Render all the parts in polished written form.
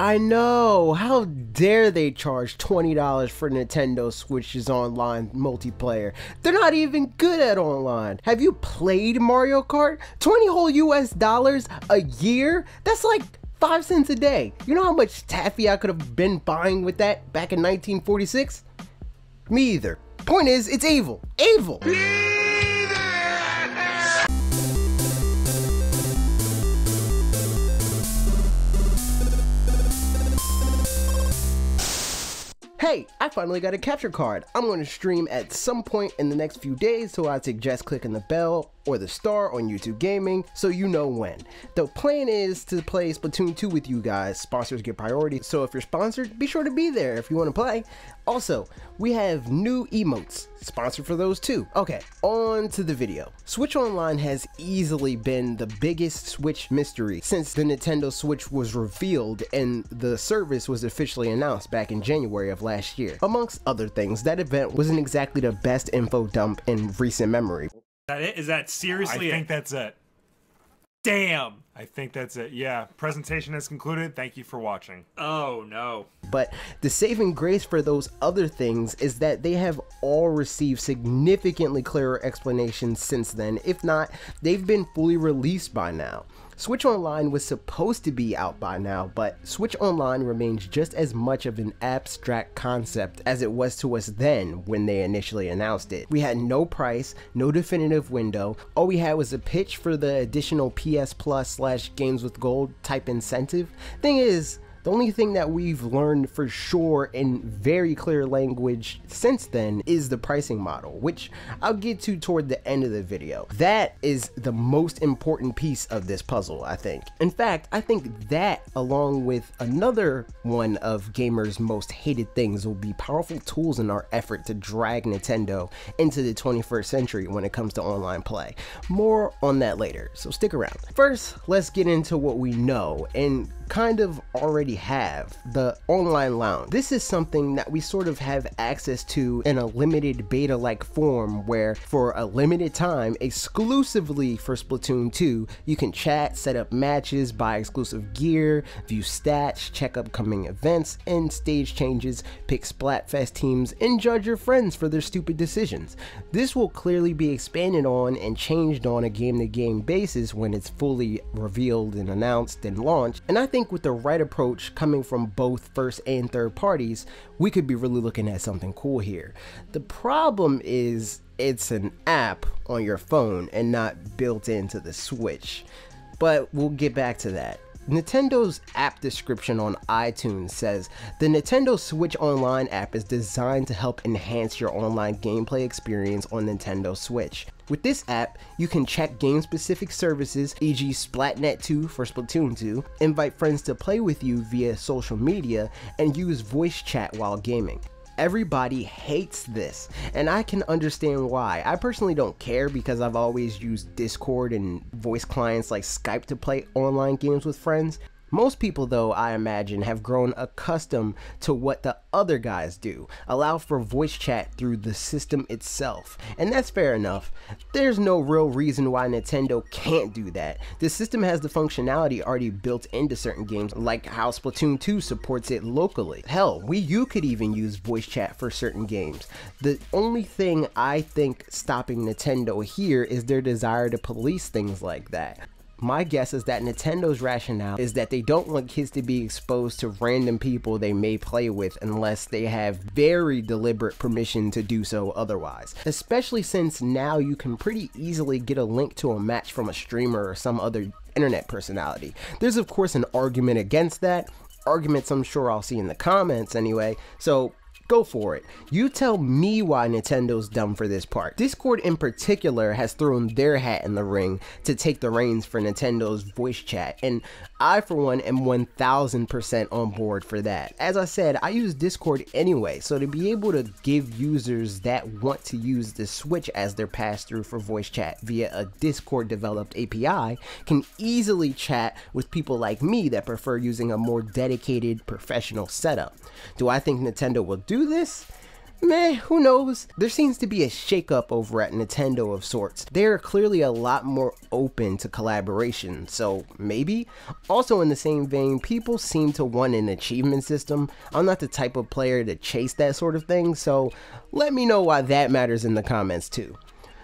I know, how dare they charge $20 for Nintendo Switch's online multiplayer? They're not even good at online. Have you played Mario Kart? 20 whole US dollars a year? That's like 5 cents a day. You know how much taffy I could have been buying with that back in 1946? Me either. Point is, it's evil. Evil! Hey, I finally got a capture card. I'm going to stream at some point in the next few days, so I suggest clicking the bell or the star on YouTube Gaming so you know when. The plan is to play Splatoon 2 with you guys. Sponsors get priority, so if you're sponsored, be sure to be there if you want to play. Also, we have new emotes, sponsored for those too. Okay, on to the video. Switch Online has easily been the biggest Switch mystery since the Nintendo Switch was revealed and the service was officially announced back in January of last year. Amongst other things, that event wasn't exactly the best info dump in recent memory. That it? Is that seriously I think that's it. Damn! I think that's it. Yeah, presentation is concluded. Thank you for watching. Oh no. But the saving grace for those other things is that they have all received significantly clearer explanations since then. If not, they've been fully released by now. Switch Online was supposed to be out by now, but Switch Online remains just as much of an abstract concept as it was to us then when they initially announced it. We had no price, no definitive window. All we had was a pitch for the additional PS Plus / Games with Gold type incentive. Thing is, the only thing that we've learned for sure in very clear language since then is the pricing model, which I'll get to toward the end of the video. That is the most important piece of this puzzle, I think. In fact, I think that, along with another one of gamers' most hated things, will be powerful tools in our effort to drag Nintendo into the 21st century when it comes to online play. More on that later, so stick around. First, let's get into what we know and kind of already have, the online lounge. This is something that we sort of have access to in a limited beta-like form where for a limited time, exclusively for Splatoon 2, you can chat, set up matches, buy exclusive gear, view stats, check upcoming events and stage changes, pick Splatfest teams, and judge your friends for their stupid decisions. This will clearly be expanded on and changed on a game-to-game basis when it's fully revealed and announced and launched, and I think with the right approach coming from both first and third parties, we could be really looking at something cool here. The problem is it's an app on your phone and not built into the Switch, but we'll get back to that. Nintendo's app description on iTunes says, the Nintendo Switch Online app is designed to help enhance your online gameplay experience on Nintendo Switch. With this app, you can check game-specific services, e.g. Splatnet 2 for Splatoon 2, invite friends to play with you via social media, and use voice chat while gaming. Everybody hates this, and I can understand why. I personally don't care because I've always used Discord and voice clients like Skype to play online games with friends. Most people though, I imagine, have grown accustomed to what the other guys do, allow for voice chat through the system itself, and that's fair enough. There's no real reason why Nintendo can't do that. The system has the functionality already built into certain games, like how Splatoon 2 supports it locally. Hell, Wii U could even use voice chat for certain games. The only thing I think stopping Nintendo here is their desire to police things like that. My guess is that Nintendo's rationale is that they don't want kids to be exposed to random people they may play with unless they have very deliberate permission to do so otherwise. Especially since now you can pretty easily get a link to a match from a streamer or some other internet personality. There's of course an argument against that, arguments I'm sure I'll see in the comments anyway, so go for it. You tell me why Nintendo's dumb for this part. Discord in particular has thrown their hat in the ring to take the reins for Nintendo's voice chat, and I for one am 1000% on board for that. As I said, I use Discord anyway, so to be able to give users that want to use the Switch as their pass-through for voice chat via a Discord developed API can easily chat with people like me that prefer using a more dedicated professional setup. Do I think Nintendo will do this? Meh, who knows? There seems to be a shakeup over at Nintendo of sorts. They're clearly a lot more open to collaboration, so maybe? Also in the same vein, people seem to want an achievement system. I'm not the type of player to chase that sort of thing, so let me know why that matters in the comments too.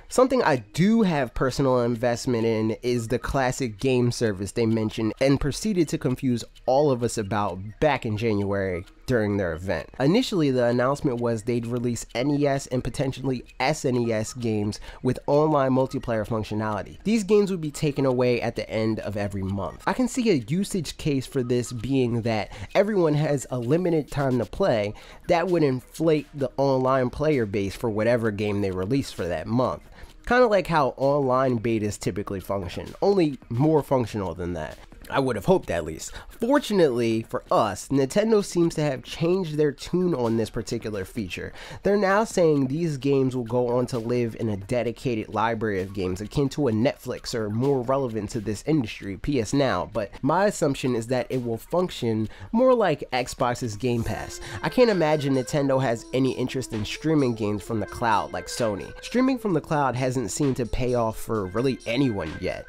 Something I do have personal investment in is the classic game service they mentioned and proceeded to confuse all of us about back in January during their event. Initially, the announcement was they'd release NES and potentially SNES games with online multiplayer functionality. These games would be taken away at the end of every month. I can see a usage case for this being that everyone has a limited time to play that would inflate the online player base for whatever game they release for that month. Kind of like how online betas typically function, only more functional than that. I would have hoped at least. Fortunately for us, Nintendo seems to have changed their tune on this particular feature. They're now saying these games will go on to live in a dedicated library of games akin to a Netflix or more relevant to this industry, PS Now, but my assumption is that it will function more like Xbox's Game Pass. I can't imagine Nintendo has any interest in streaming games from the cloud like Sony. Streaming from the cloud hasn't seemed to pay off for really anyone yet.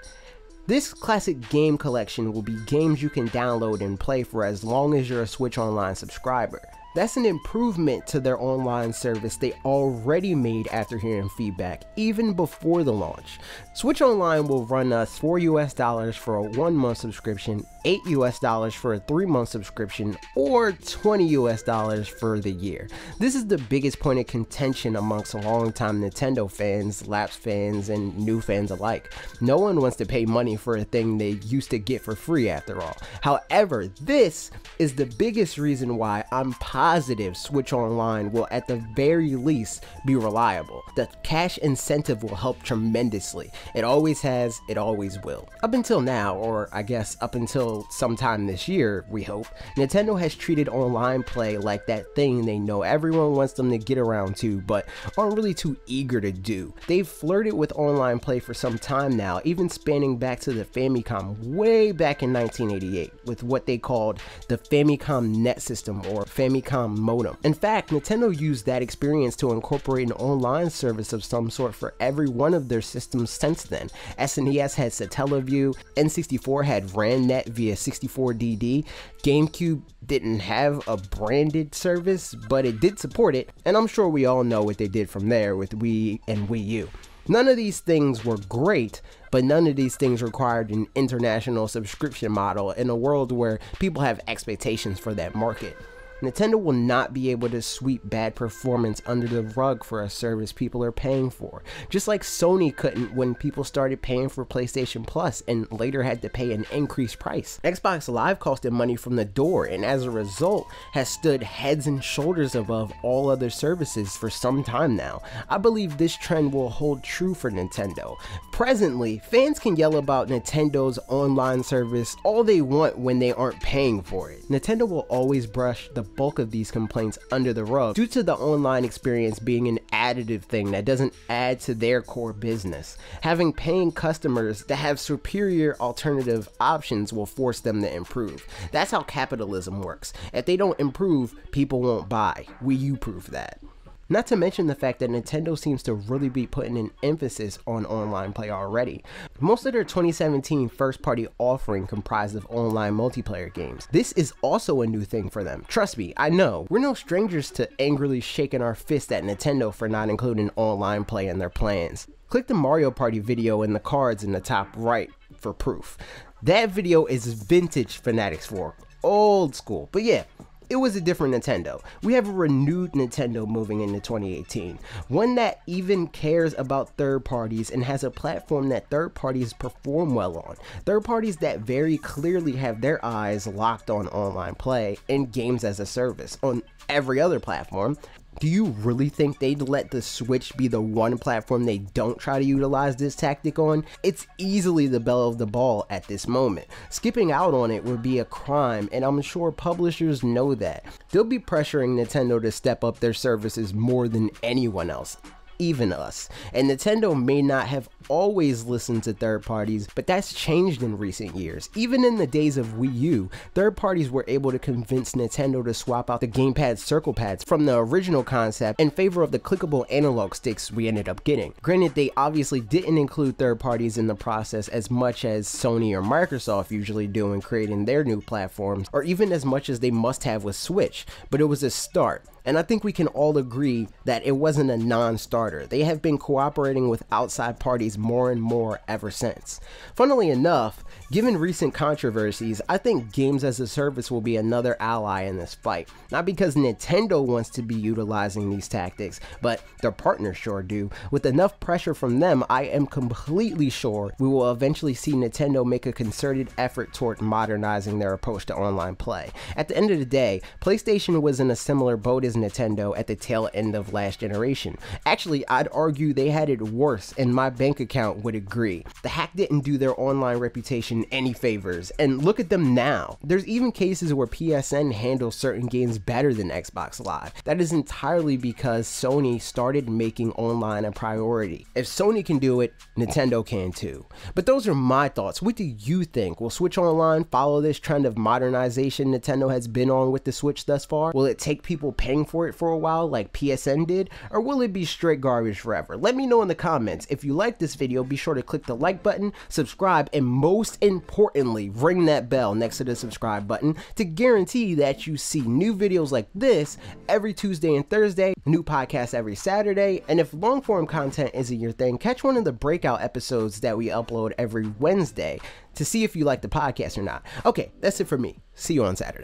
This classic game collection will be games you can download and play for as long as you're a Switch Online subscriber. That's an improvement to their online service they already made after hearing feedback, even before the launch. Switch Online will run us $4 for a 1-month subscription, $8 for a 3-month subscription, or $20 for the year. This is the biggest point of contention amongst longtime Nintendo fans, lapsed fans, and new fans alike. No one wants to pay money for a thing they used to get for free after all. However, this is the biggest reason why I'm positive Switch Online will at the very least be reliable. The cash incentive will help tremendously. It always has, it always will. Up until now, or I guess up until sometime this year, we hope, Nintendo has treated online play like that thing they know everyone wants them to get around to, but aren't really too eager to do. They've flirted with online play for some time now, even spanning back to the Famicom way back in 1988 with what they called the Famicom Net System or Famicom Modem. In fact, Nintendo used that experience to incorporate an online service of some sort for every one of their systems since then. SNES had Satellaview, N64 had RANnet via 64DD, GameCube didn't have a branded service, but it did support it, and I'm sure we all know what they did from there with Wii and Wii U. None of these things were great, but none of these things required an international subscription model in a world where people have expectations for that market. Nintendo will not be able to sweep bad performance under the rug for a service people are paying for, just like Sony couldn't when people started paying for PlayStation Plus and later had to pay an increased price. Xbox Live costed money from the door and as a result has stood heads and shoulders above all other services for some time now. I believe this trend will hold true for Nintendo. Presently, fans can yell about Nintendo's online service all they want when they aren't paying for it. Nintendo will always brush the bulk of these complaints under the rug due to the online experience being an additive thing that doesn't add to their core business. Having paying customers that have superior alternative options will force them to improve. That's how capitalism works. If they don't improve, people won't buy. Wii U proved that. Not to mention the fact that Nintendo seems to really be putting an emphasis on online play already. Most of their 2017 first-party offering comprised of online multiplayer games. This is also a new thing for them. Trust me, I know. We're no strangers to angrily shaking our fist at Nintendo for not including online play in their plans. Click the Mario Party video in the cards in the top right for proof. That video is vintage fanatixfour, old school, but yeah. It was a different Nintendo. We have a renewed Nintendo moving into 2018. One that even cares about third parties and has a platform that third parties perform well on. Third parties that very clearly have their eyes locked on online play and games as a service on every other platform. Do you really think they'd let the Switch be the one platform they don't try to utilize this tactic on? It's easily the belle of the ball at this moment. Skipping out on it would be a crime, and I'm sure publishers know that. They'll be pressuring Nintendo to step up their services more than anyone else. even us. And Nintendo may not have always listened to third parties, but that's changed in recent years. Even in the days of Wii U, third parties were able to convince Nintendo to swap out the gamepad circle pads from the original concept in favor of the clickable analog sticks we ended up getting. Granted, they obviously didn't include third parties in the process as much as Sony or Microsoft usually do in creating their new platforms, or even as much as they must have with Switch, but it was a start. And I think we can all agree that it wasn't a non-starter. They have been cooperating with outside parties more and more ever since. Funnily enough, given recent controversies, I think games as a service will be another ally in this fight. Not because Nintendo wants to be utilizing these tactics, but their partners sure do. With enough pressure from them, I am completely sure we will eventually see Nintendo make a concerted effort toward modernizing their approach to online play. At the end of the day, PlayStation was in a similar boat as Nintendo at the tail end of last generation. Actually, I'd argue they had it worse, and my bank account would agree. The hack didn't do their online reputation any favors, and look at them now. There's even cases where PSN handles certain games better than Xbox Live. That is entirely because Sony started making online a priority. If Sony can do it, Nintendo can too. But those are my thoughts. What do you think? Will Switch Online follow this trend of modernization Nintendo has been on with the Switch thus far? Will it take people paying for it for a while like PSN did, or will it be straight garbage forever? Let me know in the comments. If you like this video, be sure to click the like button, subscribe, and most importantly, ring that bell next to the subscribe button to guarantee that you see new videos like this every Tuesday and Thursday, new podcasts every Saturday, and if long form content isn't your thing, catch one of the breakout episodes that we upload every Wednesday to see if you like the podcast or not. Okay, that's it for me. See you on Saturday.